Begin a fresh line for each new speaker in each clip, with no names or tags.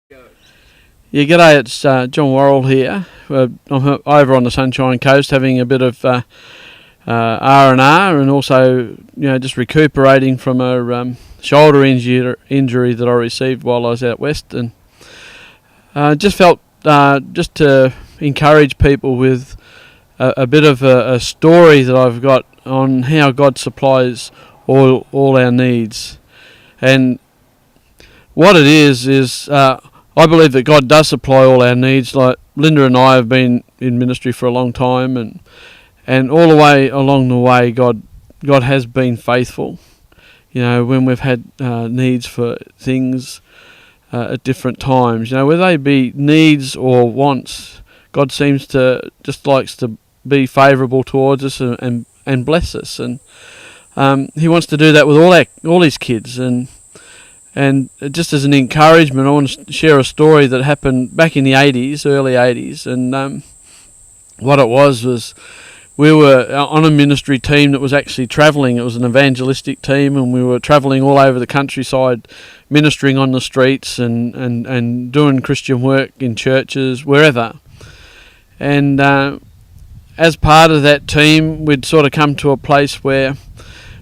Yeah, g'day, it's John Worrell here. I'm over on the Sunshine Coast having a bit of R&R and also, just recuperating from a shoulder injury that I received while I was out west, and just felt just to encourage people with a bit of a story that I've got on how God supplies all our needs. And what it is I believe that God does supply all our needs. Like Lynda and I have been in ministry for a long time, and all the way along the way, God has been faithful. When we've had needs for things at different times, whether they be needs or wants, God seems to just likes to be favourable towards us and bless us, and He wants to do that with all His kids. And just as an encouragement, I want to share a story that happened back in the early 80s. And what it was we were on a ministry team that was actually travelling. It was an evangelistic team, and we were travelling all over the countryside, ministering on the streets and doing Christian work in churches, wherever. And as part of that team, we'd sort of come to a place where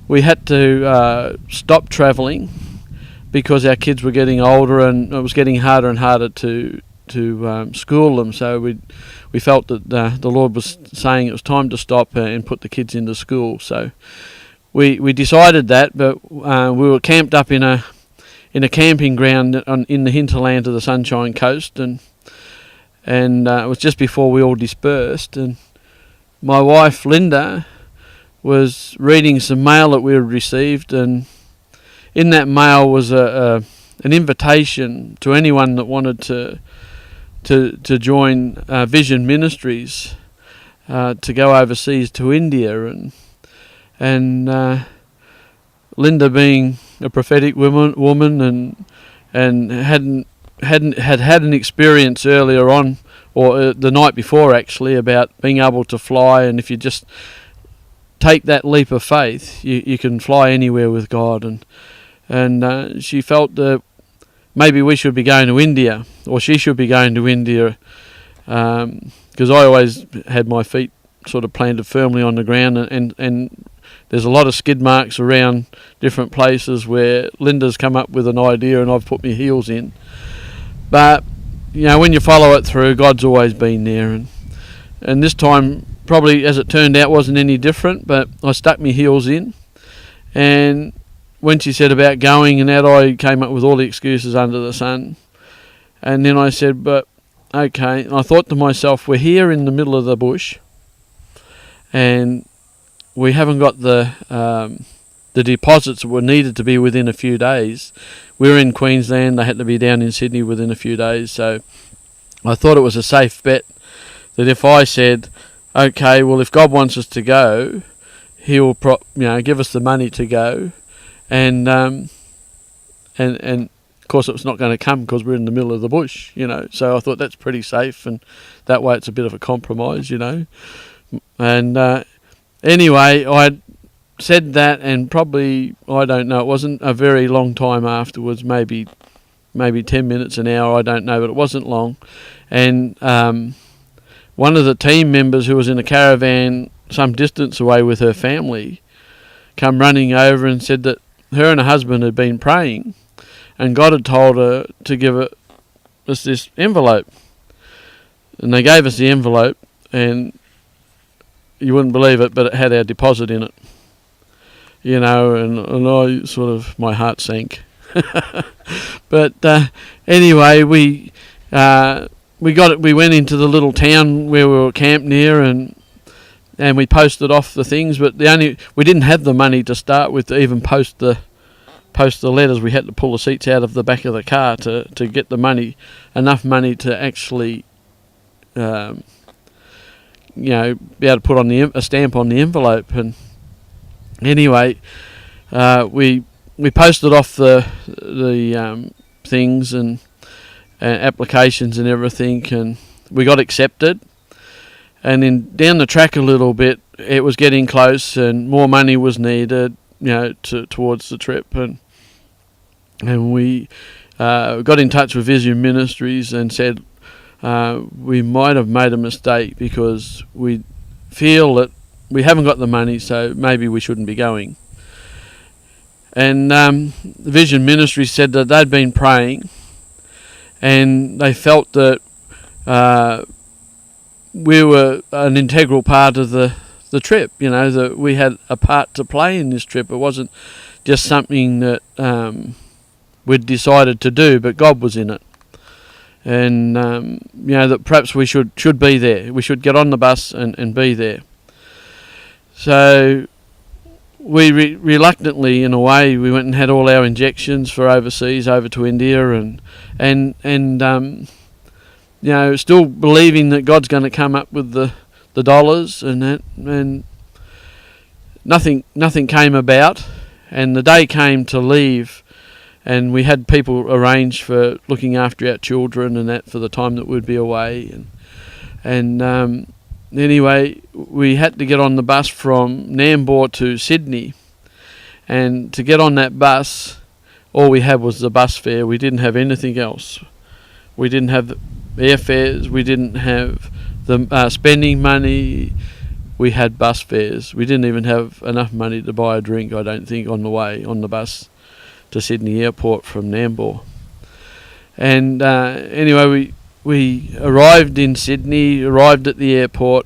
we had to stop travelling, because our kids were getting older and it was getting harder and harder to school them. So we felt that the Lord was saying it was time to stop and put the kids into school. So we decided that, but we were camped up in a camping ground in the hinterland of the Sunshine Coast, and it was just before we all dispersed. And my wife Lynda was reading some mail that we had received, and in that mail was an invitation to anyone that wanted to join Vision Ministries to go overseas to India, and Lynda, being a prophetic woman and had an experience earlier on, or the night before actually, about being able to fly, and if you just take that leap of faith, you can fly anywhere with God. And she felt that maybe we should be going to India, or she should be going to India, because I always had my feet sort of planted firmly on the ground, and there's a lot of skid marks around different places where Lynda's come up with an idea and I've put my heels in. But when you follow it through, God's always been there, and this time, probably as it turned out, wasn't any different. But I stuck my heels in, and when she said about going and that, I came up with all the excuses under the sun. And then I said, but okay. And I thought to myself, we're here in the middle of the bush, and we haven't got the deposits that were needed to be within a few days. We're in Queensland. They had to be down in Sydney within a few days. So I thought it was a safe bet that if I said, okay, well, if God wants us to go, He'll give us the money to go. And of course it's not going to come because we're in the middle of the bush, So I thought that's pretty safe, and that way it's a bit of a compromise, And anyway, I said that, and probably, I don't know, it wasn't a very long time afterwards, maybe 10 minutes, an hour, I don't know, but it wasn't long. And one of the team members, who was in a caravan some distance away with her family, come running over and said that her and her husband had been praying, and God had told her to give us this envelope. And they gave us the envelope, and you wouldn't believe it, but it had our deposit in it. And I sort of, my heart sank. But anyway, we got it. We went into the little town where we were camped near, and we posted off the things, but we didn't have the money to start with to even post the letters. We had to pull the seats out of the back of the car to get the money, enough money to actually be able to put on a stamp on the envelope. And anyway, we posted off the things and applications and everything, and we got accepted. And then down the track a little bit, it was getting close, and more money was needed, towards the trip. And And we got in touch with Vision Ministries and said we might have made a mistake because we feel that we haven't got the money, so maybe we shouldn't be going. And the Vision Ministry said that they'd been praying and they felt that we were an integral part of the trip, that we had a part to play in this trip. It wasn't just something that we'd decided to do, but God was in it. And, that perhaps we should be there. We should get on the bus and be there. So we reluctantly, in a way, we went and had all our injections for overseas, over to India, and still believing that God's going to come up with the dollars and that, and nothing came about. And the day came to leave, and we had people arranged for looking after our children and that for the time that we'd be away. And anyway, we had to get on the bus from Nambour to Sydney. And to get on that bus, all we had was the bus fare. We didn't have anything else. We didn't have the airfares. We didn't have the spending money. We had bus fares. We didn't even have enough money to buy a drink, I don't think, on the way, on the bus to Sydney Airport from Nambour. And anyway, we arrived in Sydney, arrived at the airport,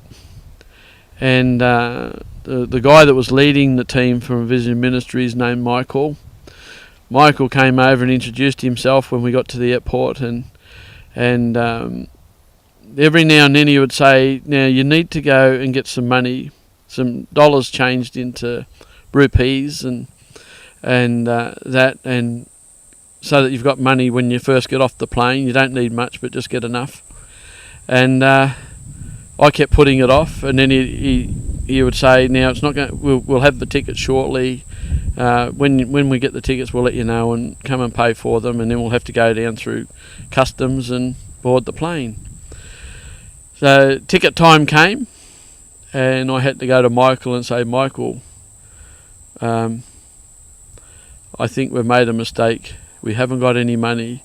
and the guy that was leading the team from Vision Ministries, named Michael came over and introduced himself when we got to the airport, and every now and then he would say, now you need to go and get some money, some dollars changed into rupees and that, and so that you've got money when you first get off the plane. You don't need much, but just get enough. And I kept putting it off, and then he would say, now it's not going. We'll have the tickets shortly. When we get the tickets, we'll let you know and come and pay for them, and then we'll have to go down through customs and board the plane. So ticket time came, and I had to go to Michael and say, Michael, I think we've made a mistake. We haven't got any money.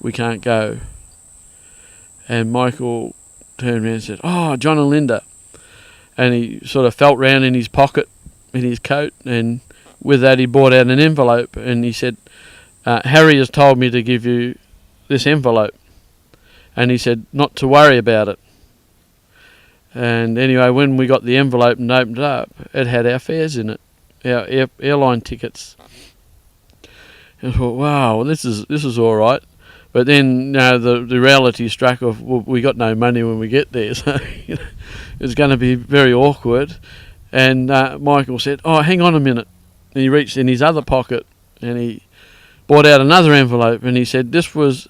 We can't go. And Michael turned around and said, oh, John and Lynda. And he sort of felt round in his pocket, in his coat, and with that he brought out an envelope, and he said, Harry has told me to give you this envelope. And he said, not to worry about it. And anyway, when we got the envelope and opened it up, it had our fares in it, our airline tickets. And I thought, wow, this is all right. But then, the reality struck of, well, we got no money when we get there, so it's going to be very awkward. And Michael said, oh, hang on a minute. And he reached in his other pocket and he brought out another envelope, and he said, this was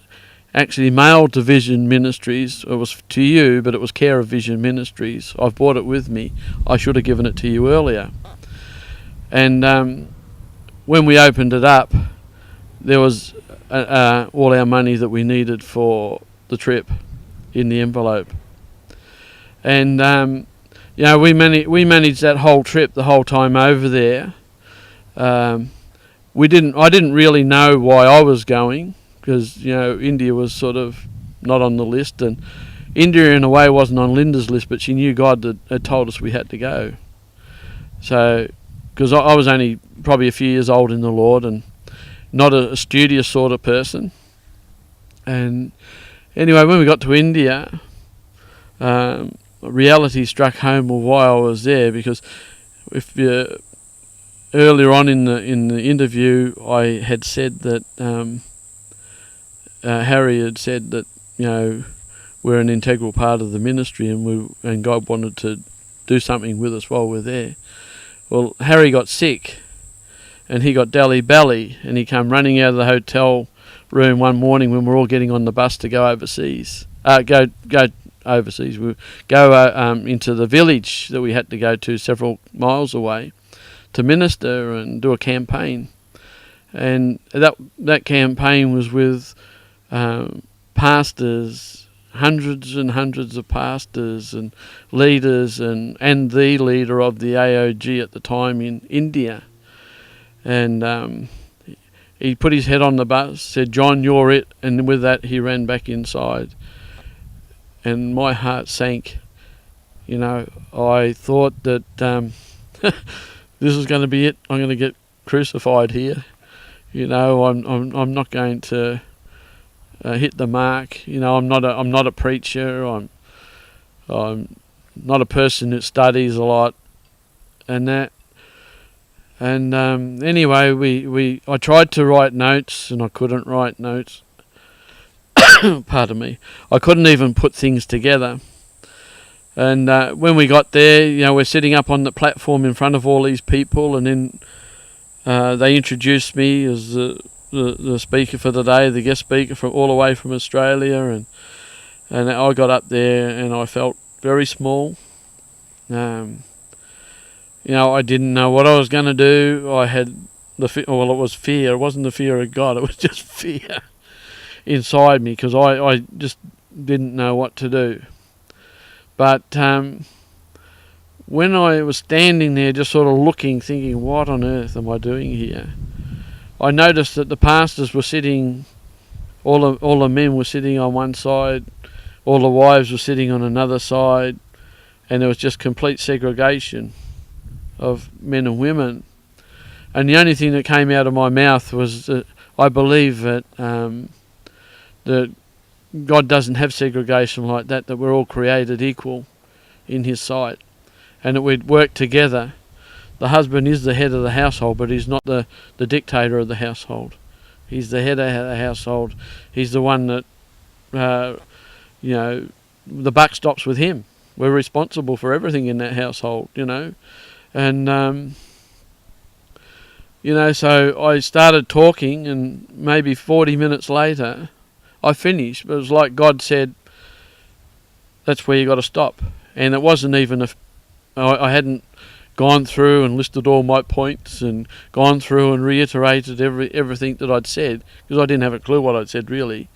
actually mailed to Vision Ministries. It was to you, but it was care of Vision Ministries. I've brought it with me. I should have given it to you earlier. And when we opened it up, there was all our money that we needed for the trip in the envelope. And we managed that whole trip the whole time over there. I didn't really know why I was going, because India was sort of not on the list, and India in a way wasn't on Lynda's list, but she knew God had told us we had to go. So, because I was only probably a few years old in the Lord and not a studious sort of person. And anyway, when we got to India, reality struck home of why I was there, because if earlier on in the interview I had said that Harry had said that we're an integral part of the ministry, and God wanted to do something with us while we're there. Well, Harry got sick, and he got Delhi belly, and he came running out of the hotel room one morning when we're all getting on the bus to go overseas. Go overseas. We go into the village that we had to go to several miles away to minister and do a campaign. And that campaign was with pastors, hundreds and hundreds of pastors and leaders, and the leader of the AOG at the time in India. And he put his head on the bus, said, "John, you're it," and with that he ran back inside. And my heart sank. You know, I thought that this is going to be it. I'm going to get crucified here. You know, I'm not going to hit the mark. You know, I'm not a preacher. I'm not a person that studies a lot, and that. And anyway, I tried to write notes, and I couldn't write notes. Pardon me. I couldn't even put things together. And when we got there, you know, we're sitting up on the platform in front of all these people, and then they introduced me as the speaker for the day, the guest speaker from all the way from Australia, and I got up there and I felt very small. You know, I didn't know what I was going to do. I had it was fear. It wasn't the fear of God. It was just fear inside me, because I just didn't know what to do. But when I was standing there just sort of looking, thinking, what on earth am I doing here? I noticed that the pastors were sitting, all the men were sitting on one side, all the wives were sitting on another side, and there was just complete segregation of men and women. And the only thing that came out of my mouth was that I believe that that God doesn't have segregation like that, that we're all created equal in his sight, and that we'd work together. The husband is the head of the household, but he's not the dictator of the household. He's the head of the household. He's the one that, you know, the buck stops with him. We're responsible for everything in that household, you know. And, you know, so I started talking, and maybe 40 minutes later, I finished. But it was like God said, that's where you got to stop. And it wasn't even I hadn't gone through and listed all my points and gone through and reiterated everything that I'd said, because I didn't have a clue what I'd said really.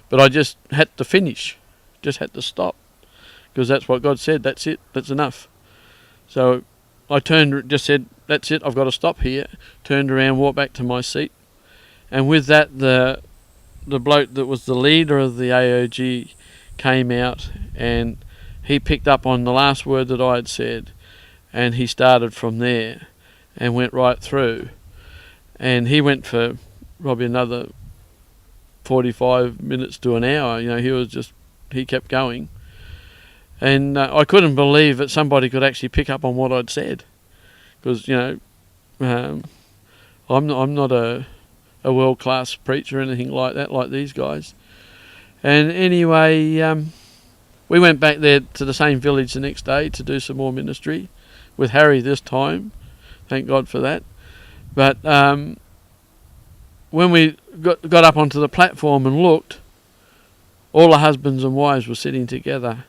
But I just had to finish, just had to stop, because that's what God said. That's it, that's enough. So I just said, that's it, I've got to stop here. Turned around, walked back to my seat, and with that the bloke that was the leader of the AOG came out, and he picked up on the last word that I had said, and he started from there and went right through. And he went for probably another 45 minutes to an hour. You know, he kept going. And I couldn't believe that somebody could actually pick up on what I'd said. Because, you know, I'm not a world-class preacher or anything like that, like these guys. And anyway, we went back there to the same village the next day to do some more ministry with Harry this time. Thank God for that. But when we got up onto the platform and looked, all the husbands and wives were sitting together.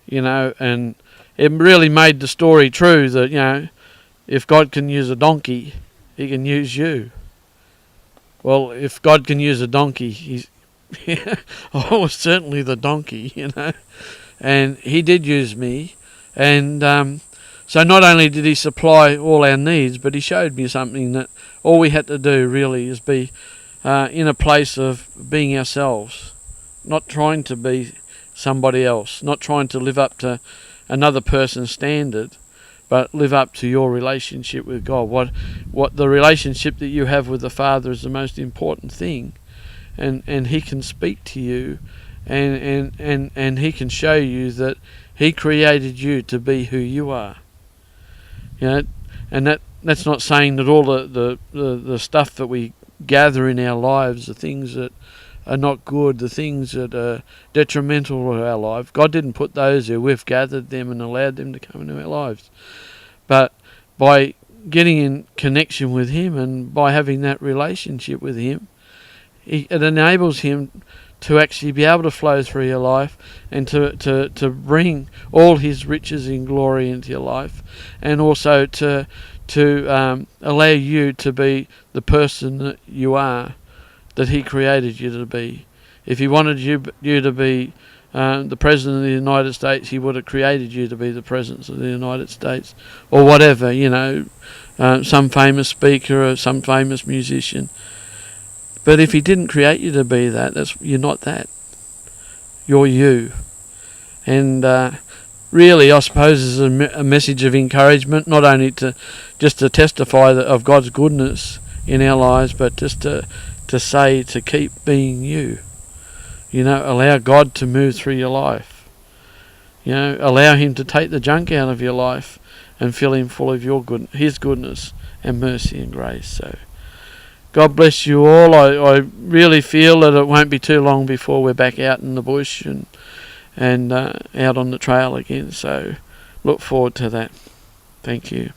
You know, and it really made the story true that, you know, if God can use a donkey, he can use you. Well, if God can use a donkey, I was certainly the donkey, you know, and he did use me. And so not only did he supply all our needs, but he showed me something, that all we had to do really is be in a place of being ourselves, not trying to be somebody else, not trying to live up to another person's standard, but live up to your relationship with God. What the relationship that you have with the Father is the most important thing, and he can speak to you, and he can show you that he created you to be who you are. You know, and that's not saying that all the stuff that we gather in our lives, the things that are not good, the things that are detrimental to our life, God didn't put those there. We've gathered them and allowed them to come into our lives. But by getting in connection with him and by having that relationship with him, it enables him to actually be able to flow through your life and to bring all his riches in glory into your life, and also to allow you to be the person that you are, that he created you to be. If he wanted you to be the President of the United States, he would have created you to be the President of the United States, or whatever, some famous speaker or some famous musician. But if he didn't create you to be that, you're not that. You're you. And really, I suppose, is a message of encouragement, not only to testify of God's goodness in our lives, but just to say to keep being you. Allow God to move through your life. Allow Him to take the junk out of your life and fill Him full of His goodness and mercy and grace. So, God bless you all. I really feel that it won't be too long before we're back out in the bush and out on the trail again. So, look forward to that. Thank you.